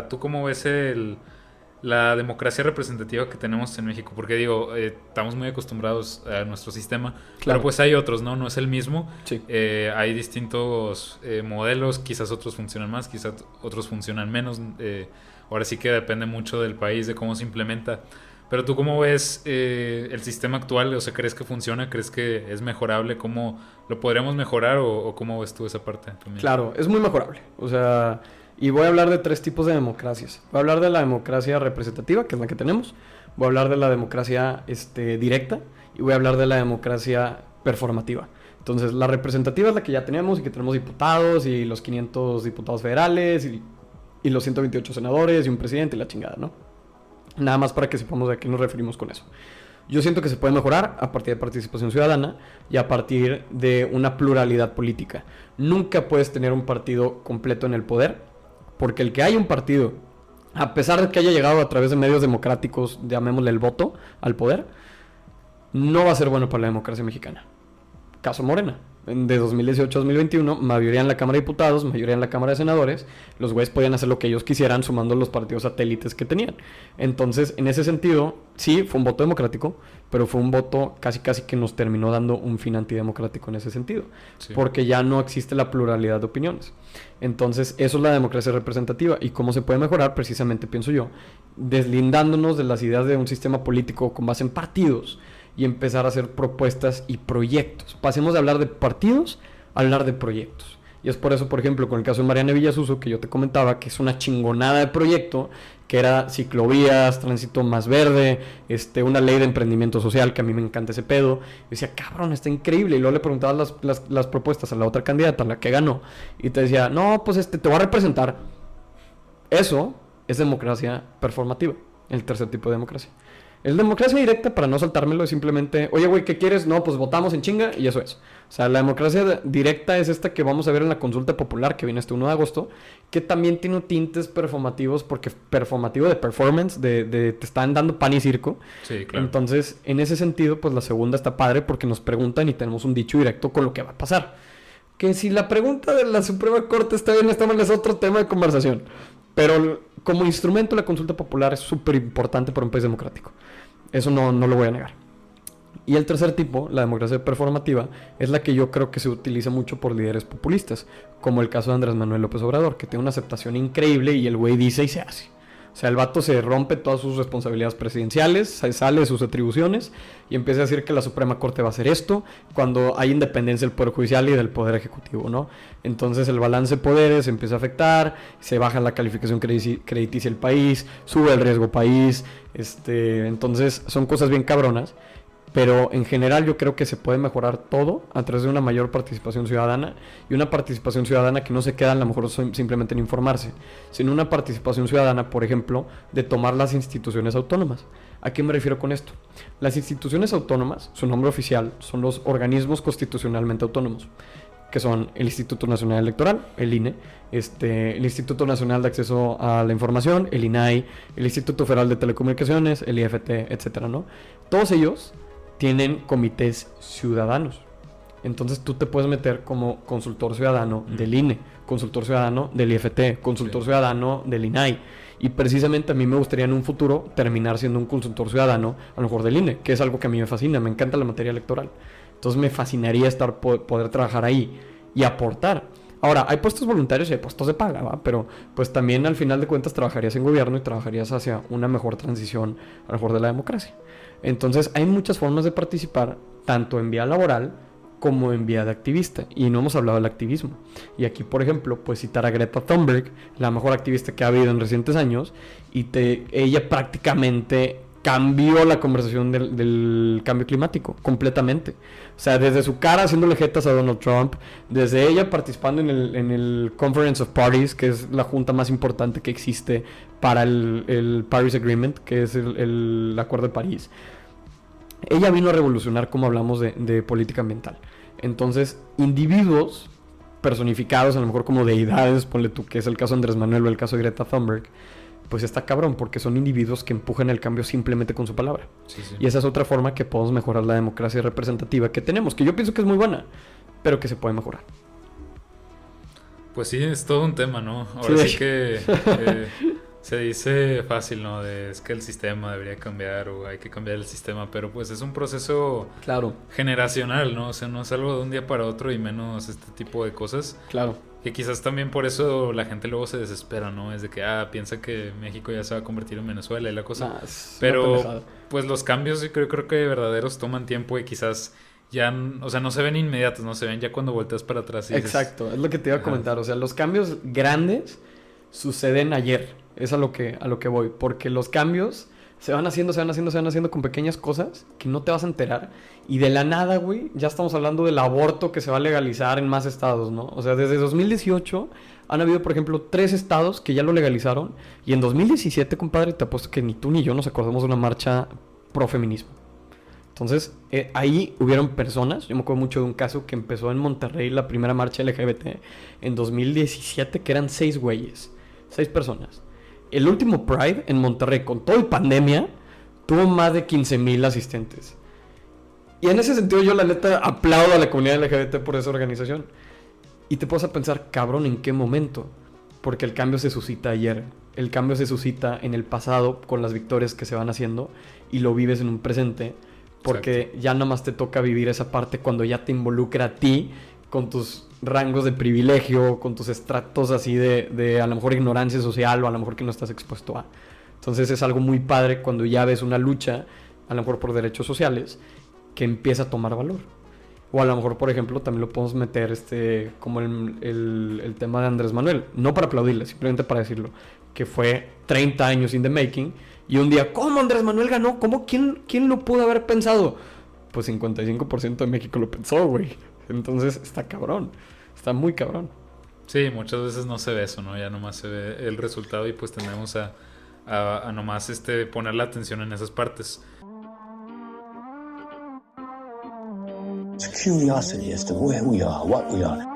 ¿Tú cómo ves la democracia representativa que tenemos en México? Porque digo, estamos muy acostumbrados a nuestro sistema, pero Claro, pues hay otros, ¿no? No es el mismo. sí. Hay distintos modelos, quizás otros funcionan más, quizás otros funcionan menos. Ahora sí que depende mucho del país, de cómo se implementa. Pero tú cómo ves el sistema actual, o sea, ¿crees que funciona? ¿Crees que es mejorable? ¿Cómo lo podríamos mejorar o cómo ves tú esa parte también? Claro, es muy mejorable. O sea, y voy a hablar de tres tipos de democracias. Voy a hablar de la democracia representativa, que es la que tenemos. Voy a hablar de la democracia directa y voy a hablar de la democracia performativa. Entonces, la representativa es la que ya tenemos y que tenemos diputados y los 500 diputados federales y los 128 senadores y un presidente y la chingada, ¿no? Nada más para que sepamos a qué nos referimos con eso. Yo siento que se puede mejorar a partir de participación ciudadana y a partir de una pluralidad política. Nunca puedes tener un partido completo en el poder, porque el que haya un partido, a pesar de que haya llegado a través de medios democráticos, llamémosle el voto, al poder, no va a ser bueno para la democracia mexicana. Caso Morena. De 2018 a 2021, mayoría en la Cámara de Diputados, mayoría en la Cámara de Senadores, los güeyes podían hacer lo que ellos quisieran sumando los partidos satélites que tenían. Entonces, en ese sentido, sí, fue un voto democrático, pero fue un voto casi que nos terminó dando un fin antidemocrático en ese sentido, Sí. porque ya no existe la pluralidad de opiniones. Entonces, eso es la democracia representativa. ¿Y cómo se puede mejorar? Precisamente, pienso yo, deslindándonos de las ideas de un sistema político con base en partidos y empezar a hacer propuestas y proyectos. Pasemos de hablar de partidos a hablar de proyectos. Y es por eso, por ejemplo, con el caso de Mariana Villasuso, que yo te comentaba, que es una chingonada de proyecto, que era ciclovías, tránsito más verde, una ley de emprendimiento social, que a mí me encanta ese pedo. Yo decía, cabrón, está increíble. Y luego le preguntabas las propuestas a la otra candidata, a la que ganó, y te decía, no, pues te voy a representar. Eso es democracia performativa, el tercer tipo de democracia. El democracia directa, para no saltármelo, es simplemente, oye, güey, ¿qué quieres? No, pues votamos en chinga y eso es. O sea, la democracia directa es esta que vamos a ver en la consulta popular que viene este 1 de agosto, que también tiene tintes performativos, porque performativo de performance, te están dando pan y circo. Sí, claro. Entonces, en ese sentido, pues la segunda está padre porque nos preguntan y tenemos un dicho directo con lo que va a pasar. Que si la pregunta de la Suprema Corte está bien, es otro tema de conversación. Pero como instrumento la consulta popular es súper importante para un país democrático. Eso no lo voy a negar. Y el tercer tipo, la democracia performativa, es la que yo creo que se utiliza mucho por líderes populistas, como el caso de Andrés Manuel López Obrador, que tiene una aceptación increíble y el güey dice y se hace. O sea, el vato se rompe todas sus responsabilidades presidenciales, se sale de sus atribuciones y empieza a decir que la Suprema Corte va a hacer esto cuando hay independencia del Poder Judicial y del Poder Ejecutivo, ¿no? Entonces el balance de poderes se empieza a afectar, se baja la calificación crediticia del país, sube el riesgo país, entonces son cosas bien cabronas. Pero en general yo creo que se puede mejorar todo a través de una mayor participación ciudadana y una participación ciudadana que no se queda a lo mejor simplemente en informarse, sino una participación ciudadana, por ejemplo, de tomar las instituciones autónomas. ¿A qué me refiero con esto? Las instituciones autónomas, su nombre oficial, son los organismos constitucionalmente autónomos, que son el Instituto Nacional Electoral, el INE, el Instituto Nacional de Acceso a la Información, el INAI, el Instituto Federal de Telecomunicaciones, el IFT, etcétera, ¿no? Todos ellos tienen comités ciudadanos. Entonces tú te puedes meter como consultor ciudadano del INE, consultor ciudadano del IFT, consultor ciudadano del INAI. Y precisamente a mí me gustaría en un futuro terminar siendo un consultor ciudadano, a lo mejor del INE, que es algo que a mí me fascina, me encanta la materia electoral. Entonces me fascinaría poder trabajar ahí y aportar. Ahora, hay puestos voluntarios y hay puestos de paga, ¿va? Pero pues también al final de cuentas trabajarías en gobierno y trabajarías hacia una mejor transición, a lo mejor de la democracia. Entonces hay muchas formas de participar, tanto en vía laboral como en vía de activista. Y no hemos hablado del activismo. Y aquí, por ejemplo, pues citar a Greta Thunberg, la mejor activista que ha habido en recientes años, y ella prácticamente cambió la conversación del cambio climático completamente. O sea, desde su cara haciéndole jetas a Donald Trump, desde ella participando en el Conference of Parties, que es la junta más importante que existe para el Paris Agreement, que es el Acuerdo de París. Ella vino a revolucionar cómo hablamos de política ambiental. Entonces, individuos personificados, a lo mejor como deidades, ponle tú, que es el caso de Andrés Manuel o el caso de Greta Thunberg, pues está cabrón, porque son individuos que empujan el cambio simplemente con su palabra. Sí, sí. Y esa es otra forma que podemos mejorar la democracia representativa que tenemos, que yo pienso que es muy buena, pero que se puede mejorar. Pues sí, es todo un tema, ¿no? Ahora sí que Se dice fácil, ¿no? Es que el sistema debería cambiar o hay que cambiar el sistema, pero pues es un proceso Claro, generacional, ¿no? O sea, no es algo de un día para otro y menos este tipo de cosas. claro. Que quizás también por eso la gente luego se desespera, ¿no? Es de que, piensa que México ya se va a convertir en Venezuela y la cosa. Nah, es una Pero pendejada. pues los cambios yo creo que verdaderos toman tiempo y quizás ya, o sea, no se ven inmediatos, no se ven ya cuando volteas para atrás y dices, Exacto, es lo que te iba a ajá. comentar. O sea, los cambios grandes suceden ayer. Es a lo que voy. Porque los cambios se van haciendo, se van haciendo, se van haciendo con pequeñas cosas que no te vas a enterar. Y de la nada, güey, ya estamos hablando del aborto que se va a legalizar en más estados, ¿no? O sea, desde 2018 han habido, por ejemplo, 3 estados que ya lo legalizaron. Y en 2017, compadre, te apuesto que ni tú ni yo nos acordamos de una marcha pro feminismo. Entonces, ahí hubieron personas, yo me acuerdo mucho de un caso que empezó en Monterrey, la primera marcha LGBT, en 2017, que eran 6 güeyes, 6 personas. El último Pride en Monterrey, con todo y pandemia, tuvo más de 15,000 asistentes. Y en ese sentido yo la neta aplaudo a la comunidad LGBT por esa organización. Y te puedes a pensar, cabrón, ¿en qué momento? Porque el cambio se suscita ayer. El cambio se suscita en el pasado con las victorias que se van haciendo y lo vives en un presente. Porque Exacto. ya nada más te toca vivir esa parte cuando ya te involucra a ti con tus rangos de privilegio, con tus estratos así de a lo mejor ignorancia social o a lo mejor que no estás expuesto a. Entonces es algo muy padre cuando ya ves una lucha, a lo mejor por derechos sociales, que empieza a tomar valor. O a lo mejor, por ejemplo, también lo podemos meter como el tema de Andrés Manuel. No para aplaudirle, simplemente para decirlo. Que fue 30 años in the making. Y un día, ¿cómo Andrés Manuel ganó? ¿Cómo? ¿Quién lo pudo haber pensado? Pues 55% de México lo pensó, güey. Entonces está cabrón. Está muy cabrón. Sí, muchas veces no se ve eso, ¿no? Ya nomás se ve el resultado y pues tendemos a nomás poner la atención en esas partes. It's curiosity as to where we are, what we are.